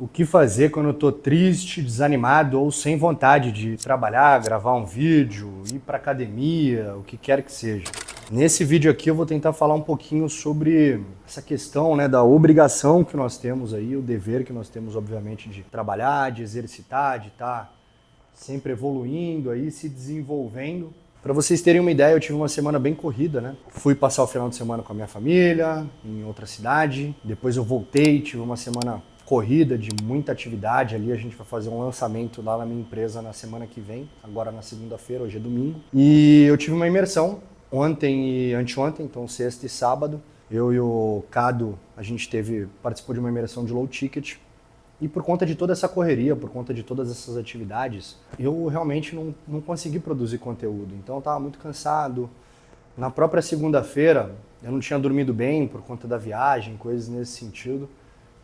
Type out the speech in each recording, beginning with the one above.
O que fazer quando eu tô triste, desanimado ou sem vontade de trabalhar, gravar um vídeo, ir para academia, o que quer que seja. Nesse vídeo aqui eu vou tentar falar um pouquinho sobre essa questão, né, da obrigação que nós temos aí, o dever que nós temos, obviamente, de trabalhar, de exercitar, de estar sempre evoluindo aí, se desenvolvendo. Para vocês terem uma ideia, eu tive uma semana bem corrida, né? Fui passar o final de semana com a minha família, em outra cidade. Depois eu voltei, tive uma semana corrida de muita atividade ali. A gente vai fazer um lançamento lá na minha empresa na semana que vem, agora na segunda-feira, hoje é domingo. E eu tive uma imersão ontem e anteontem, então sexta e sábado. Eu e o Cado, a gente participou de uma imersão de low ticket. E por conta de toda essa correria, por conta de todas essas atividades, eu realmente não consegui produzir conteúdo. Então eu estava muito cansado. Na própria segunda-feira, eu não tinha dormido bem por conta da viagem, coisas nesse sentido.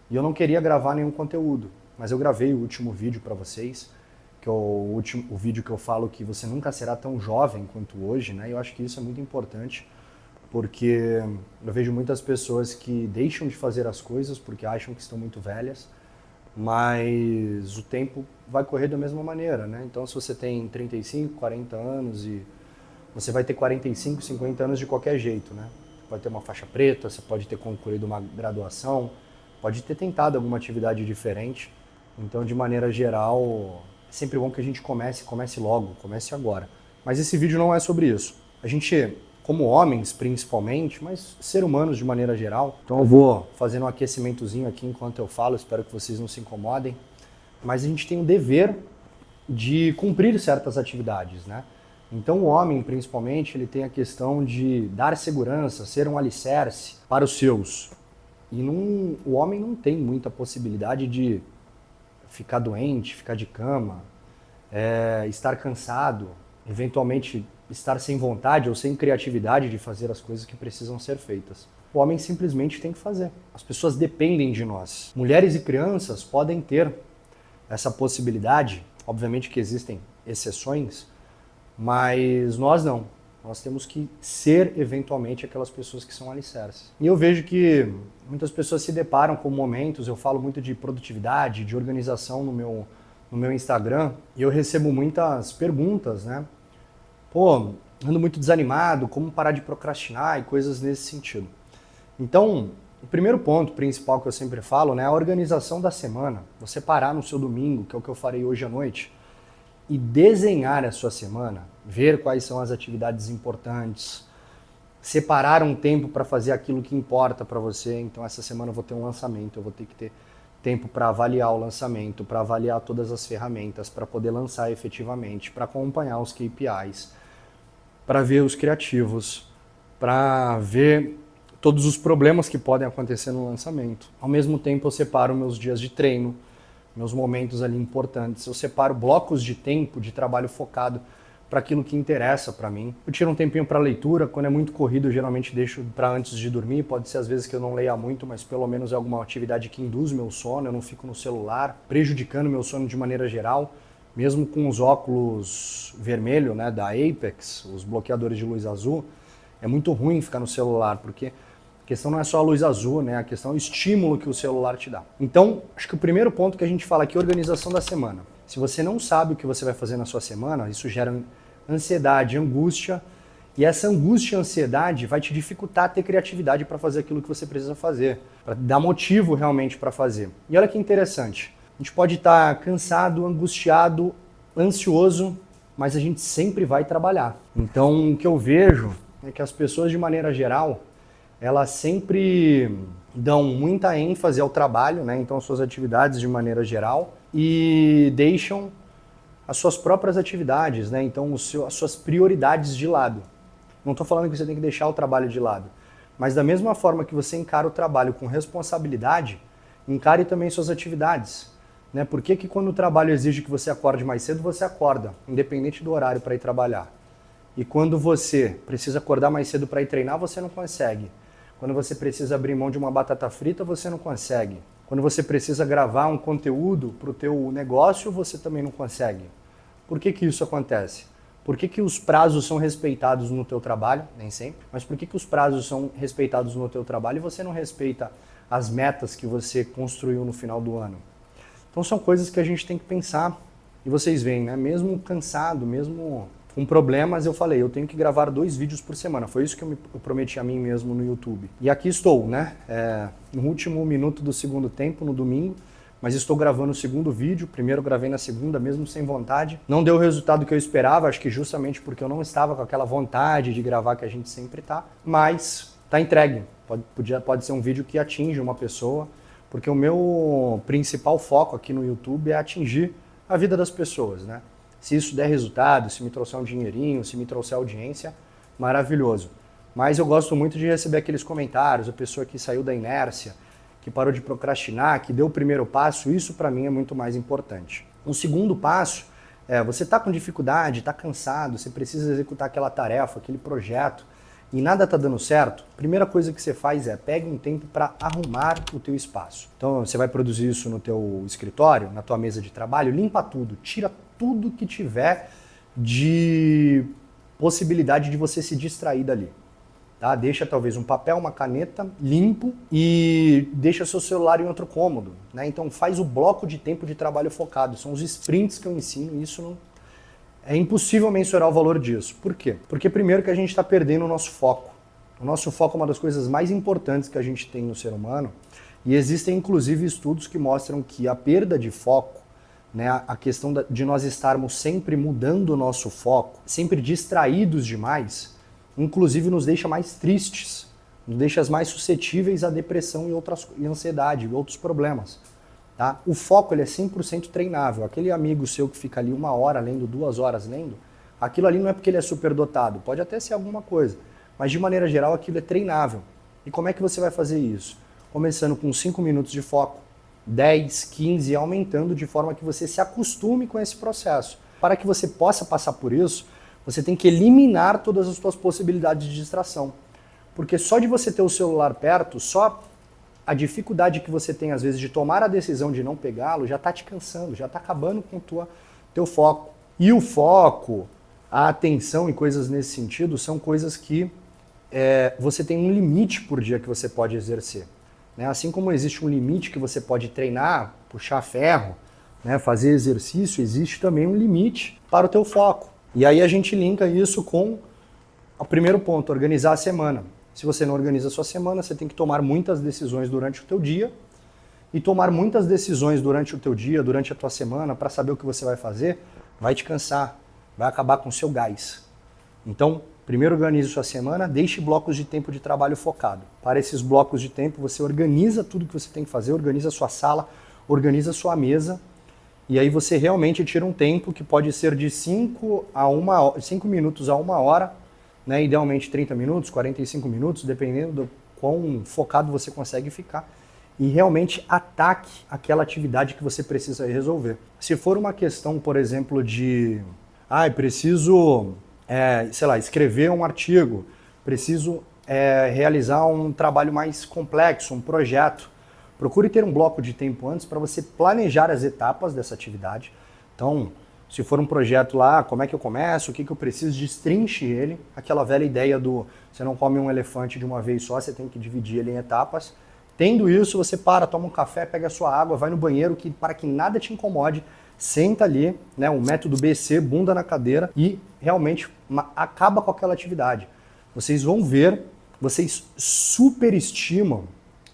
E eu não queria gravar nenhum conteúdo. Mas eu gravei o último vídeo para vocês, que é o vídeo que eu falo que você nunca será tão jovem quanto hoje, né? E eu acho que isso é muito importante, porque eu vejo muitas pessoas que deixam de fazer as coisas porque acham que estão muito velhas, mas o tempo vai correr da mesma maneira, né? Então se você tem 35, 40 anos e você vai ter 45, 50 anos de qualquer jeito, né? Pode ter uma faixa preta, você pode ter concluído uma graduação, pode ter tentado alguma atividade diferente. Então, de maneira geral, é sempre bom que a gente comece logo, comece agora. Mas esse vídeo não é sobre isso. A gente, como homens principalmente, mas ser humanos de maneira geral. Então eu vou fazendo um aquecimentozinho aqui enquanto eu falo, espero que vocês não se incomodem. Mas a gente tem o dever de cumprir certas atividades, né? Então o homem, principalmente, ele tem a questão de dar segurança, ser um alicerce para os seus. E o homem não tem muita possibilidade de ficar doente, ficar de cama, estar cansado, eventualmente estar sem vontade ou sem criatividade de fazer as coisas que precisam ser feitas. O homem simplesmente tem que fazer. As pessoas dependem de nós. Mulheres e crianças podem ter essa possibilidade. Obviamente que existem exceções, mas nós não. Nós temos que ser, eventualmente, aquelas pessoas que são alicerces. E eu vejo que muitas pessoas se deparam com momentos, eu falo muito de produtividade, de organização no meu Instagram, e eu recebo muitas perguntas, né? Pô, ando muito desanimado, como parar de procrastinar e coisas nesse sentido. Então, o primeiro ponto principal que eu sempre falo, né, é a organização da semana. Você parar no seu domingo, que é o que eu farei hoje à noite, e desenhar a sua semana, ver quais são as atividades importantes, separar um tempo para fazer aquilo que importa para você. Então essa semana eu vou ter um lançamento, eu vou ter que ter tempo para avaliar o lançamento, para avaliar todas as ferramentas, para poder lançar efetivamente, para acompanhar os KPIs, para ver os criativos, para ver todos os problemas que podem acontecer no lançamento. Ao mesmo tempo eu separo meus dias de treino, meus momentos ali importantes, eu separo blocos de tempo de trabalho focado para aquilo que interessa para mim. Eu tiro um tempinho para leitura, quando é muito corrido eu geralmente deixo para antes de dormir, pode ser às vezes que eu não leia muito, mas pelo menos é alguma atividade que induz meu sono, eu não fico no celular, prejudicando meu sono de maneira geral, mesmo com os óculos vermelho, né, da Apex, os bloqueadores de luz azul, é muito ruim ficar no celular, porque a questão não é só a luz azul, né? A questão é o estímulo que o celular te dá. Então, acho que o primeiro ponto que a gente fala aqui é a organização da semana. Se você não sabe o que você vai fazer na sua semana, isso gera ansiedade, angústia, e essa angústia e ansiedade vai te dificultar ter criatividade para fazer aquilo que você precisa fazer, para dar motivo realmente para fazer. E olha que interessante, a gente pode estar cansado, angustiado, ansioso, mas a gente sempre vai trabalhar. Então, o que eu vejo é que as pessoas, de maneira geral, elas sempre dão muita ênfase ao trabalho, né? Então, as suas atividades de maneira geral, e deixam as suas próprias atividades, né? Então, as suas prioridades de lado. Não estou falando que você tem que deixar o trabalho de lado, mas da mesma forma que você encara o trabalho com responsabilidade, encare também suas atividades, né? Por que que quando o trabalho exige que você acorde mais cedo, você acorda, independente do horário para ir trabalhar? E quando você precisa acordar mais cedo para ir treinar, você não consegue. Quando você precisa abrir mão de uma batata frita, você não consegue. Quando você precisa gravar um conteúdo para o teu negócio, você também não consegue. Por que que isso acontece? Por que que os prazos são respeitados no teu trabalho? Nem sempre. Mas por que que os prazos são respeitados no teu trabalho e você não respeita as metas que você construiu no final do ano? Então são coisas que a gente tem que pensar. E vocês veem, né? Mesmo cansado, mesmo com problemas, eu falei, eu tenho que gravar 2 vídeos por semana. Foi isso que eu prometi a mim mesmo no YouTube. E aqui estou, né? No último minuto do segundo tempo, no domingo, mas estou gravando o segundo vídeo. Primeiro gravei na segunda, mesmo sem vontade. Não deu o resultado que eu esperava, acho que justamente porque eu não estava com aquela vontade de gravar que a gente sempre tá. Mas tá entregue. Pode ser um vídeo que atinge uma pessoa, porque o meu principal foco aqui no YouTube é atingir a vida das pessoas, né? Se isso der resultado, se me trouxer um dinheirinho, se me trouxer audiência, maravilhoso. Mas eu gosto muito de receber aqueles comentários, a pessoa que saiu da inércia, que parou de procrastinar, que deu o primeiro passo, isso para mim é muito mais importante. Um segundo passo é, você está com dificuldade, está cansado, você precisa executar aquela tarefa, aquele projeto, e nada está dando certo, a primeira coisa que você faz é pega um tempo para arrumar o teu espaço. Então você vai produzir isso no teu escritório, na tua mesa de trabalho, limpa tudo, tira tudo que tiver de possibilidade de você se distrair dali. Tá? Deixa talvez um papel, uma caneta limpo e deixa seu celular em outro cômodo. Né? Então faz o bloco de tempo de trabalho focado. São os sprints que eu ensino e isso não... É impossível mensurar o valor disso. Por quê? Porque primeiro que a gente está perdendo o nosso foco. O nosso foco é uma das coisas mais importantes que a gente tem no ser humano e existem inclusive estudos que mostram que a perda de foco, né, a questão de nós estarmos sempre mudando o nosso foco, sempre distraídos demais, inclusive nos deixa mais tristes, nos deixa mais suscetíveis à depressão e ansiedade e outros problemas. Tá? O foco ele é 100% treinável. Aquele amigo seu que fica ali 1 hora lendo, 2 horas lendo, aquilo ali não é porque ele é superdotado, pode até ser alguma coisa, mas de maneira geral aquilo é treinável. E como é que você vai fazer isso? Começando com 5 minutos de foco, 10, 15, aumentando de forma que você se acostume com esse processo. Para que você possa passar por isso, você tem que eliminar todas as suas possibilidades de distração. Porque só de você ter o celular perto, só a dificuldade que você tem às vezes de tomar a decisão de não pegá-lo já está te cansando, já está acabando com o teu foco. E o foco, a atenção e coisas nesse sentido são coisas que você tem um limite por dia que você pode exercer. Né? Assim como existe um limite que você pode treinar, puxar ferro, né, fazer exercício, existe também um limite para o teu foco. E aí a gente linka isso com o primeiro ponto, organizar a semana. Se você não organiza a sua semana, você tem que tomar muitas decisões durante o teu dia. E tomar muitas decisões durante o teu dia, durante a tua semana, para saber o que você vai fazer, vai te cansar, vai acabar com o seu gás. Então, primeiro organize sua semana, deixe blocos de tempo de trabalho focado. Para esses blocos de tempo, você organiza tudo que você tem que fazer, organiza a sua sala, organiza a sua mesa, e aí você realmente tira um tempo que pode ser de 5 minutos a 1 hora, né, idealmente 30 minutos, 45 minutos, dependendo do quão focado você consegue ficar, e realmente ataque aquela atividade que você precisa resolver. Se for uma questão, por exemplo, de preciso, sei lá, escrever um artigo, preciso realizar um trabalho mais complexo, um projeto, procure ter um bloco de tempo antes para você planejar as etapas dessa atividade. Então, se for um projeto lá, como é que eu começo, o que eu preciso, destrinche ele. Aquela velha ideia do você não come um elefante de uma vez só, você tem que dividir ele em etapas. Tendo isso, você toma um café, pega a sua água, vai no banheiro, para que nada te incomode, senta ali, né, o método BC, bunda na cadeira, e realmente acaba com aquela atividade. Vocês vão ver, vocês superestimam,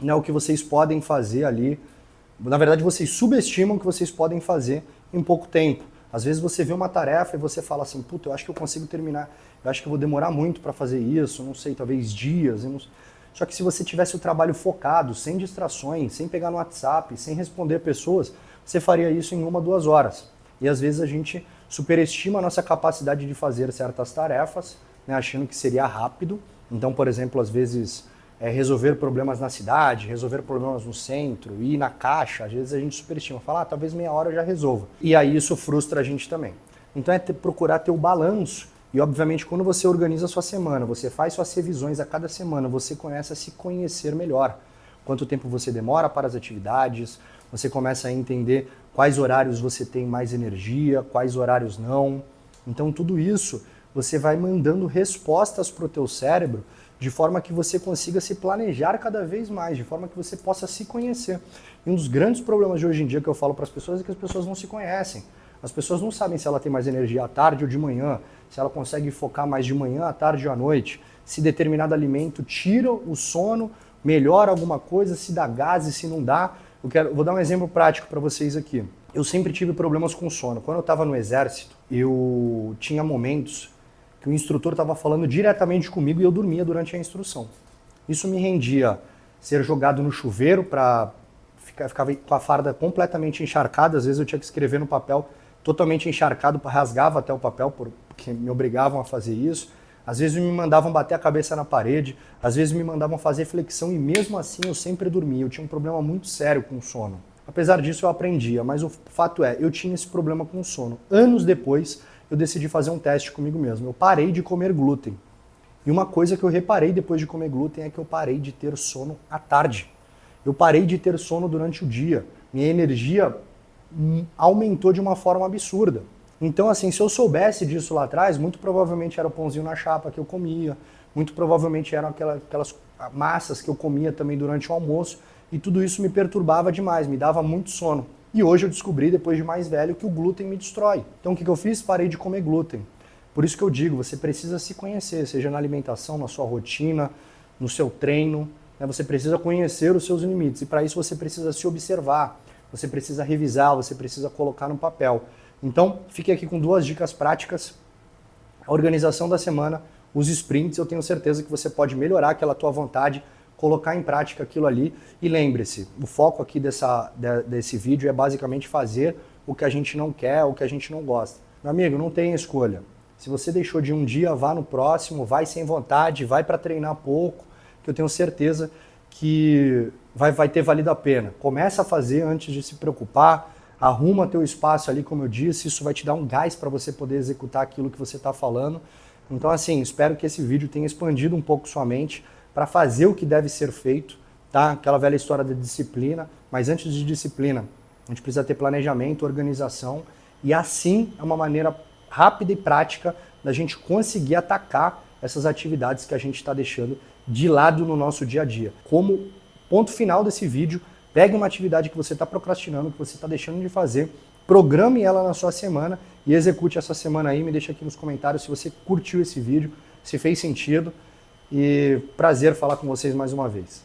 né, o que vocês podem fazer ali. Na verdade, vocês subestimam o que vocês podem fazer em pouco tempo. Às vezes você vê uma tarefa e você fala assim, puta, eu acho que eu consigo terminar, eu acho que eu vou demorar muito para fazer isso, não sei, talvez dias. Só que se você tivesse o trabalho focado, sem distrações, sem pegar no WhatsApp, sem responder pessoas, você faria isso em 1, 2 horas. E às vezes a gente superestima a nossa capacidade de fazer certas tarefas, né, achando que seria rápido. Então, por exemplo, às vezes resolver problemas na cidade, resolver problemas no centro, ir na caixa, às vezes a gente superestima, fala, talvez meia hora eu já resolva. E aí isso frustra a gente também. Então procurar ter o balanço e obviamente quando você organiza a sua semana, você faz suas revisões a cada semana, você começa a se conhecer melhor. Quanto tempo você demora para as atividades, você começa a entender quais horários você tem mais energia, quais horários não. Então tudo isso você vai mandando respostas para o teu cérebro de forma que você consiga se planejar cada vez mais, de forma que você possa se conhecer. E um dos grandes problemas de hoje em dia que eu falo para as pessoas é que as pessoas não se conhecem. As pessoas não sabem se ela tem mais energia à tarde ou de manhã, se ela consegue focar mais de manhã, à tarde ou à noite, se determinado alimento tira o sono, melhora alguma coisa, se dá gases, se não dá. Vou dar um exemplo prático para vocês aqui. Eu sempre tive problemas com sono. Quando eu estava no exército, eu tinha momentos que o instrutor estava falando diretamente comigo e eu dormia durante a instrução. Isso me rendia ser jogado no chuveiro para ficava com a farda completamente encharcada. Às vezes eu tinha que escrever no papel totalmente encharcado, rasgava até o papel porque me obrigavam a fazer isso. Às vezes me mandavam bater a cabeça na parede, às vezes me mandavam fazer flexão e mesmo assim eu sempre dormia. Eu tinha um problema muito sério com o sono. Apesar disso eu aprendia, mas o fato é, eu tinha esse problema com o sono. Anos depois eu decidi fazer um teste comigo mesmo. Eu parei de comer glúten. E uma coisa que eu reparei depois de comer glúten é que eu parei de ter sono à tarde. Eu parei de ter sono durante o dia. Minha energia aumentou de uma forma absurda. Então, assim, se eu soubesse disso lá atrás, muito provavelmente era o pãozinho na chapa que eu comia, muito provavelmente eram aquelas massas que eu comia também durante o almoço, e tudo isso me perturbava demais, me dava muito sono. E hoje eu descobri, depois de mais velho, que o glúten me destrói. Então o que eu fiz? Parei de comer glúten. Por isso que eu digo, você precisa se conhecer, seja na alimentação, na sua rotina, no seu treino, né? Você precisa conhecer os seus limites, e para isso você precisa se observar, você precisa revisar, você precisa colocar no papel. Então, fique aqui com 2 dicas práticas. A organização da semana, os sprints, eu tenho certeza que você pode melhorar aquela tua vontade, colocar em prática aquilo ali. E lembre-se, o foco aqui desse vídeo é basicamente fazer o que a gente não quer, o que a gente não gosta. Meu amigo, não tem escolha. Se você deixou de um dia, vá no próximo, vai sem vontade, vai para treinar pouco, que eu tenho certeza que vai ter valido a pena. Começa a fazer antes de se preocupar, arruma teu espaço ali, como eu disse, isso vai te dar um gás para você poder executar aquilo que você está falando. Então, assim, espero que esse vídeo tenha expandido um pouco sua mente para fazer o que deve ser feito, tá? Aquela velha história da disciplina, mas antes de disciplina, a gente precisa ter planejamento, organização, e assim é uma maneira rápida e prática da gente conseguir atacar essas atividades que a gente está deixando de lado no nosso dia a dia. Como ponto final desse vídeo, pegue uma atividade que você está procrastinando, que você está deixando de fazer, programe ela na sua semana e execute essa semana aí. Me deixa aqui nos comentários se você curtiu esse vídeo, se fez sentido. E prazer falar com vocês mais uma vez.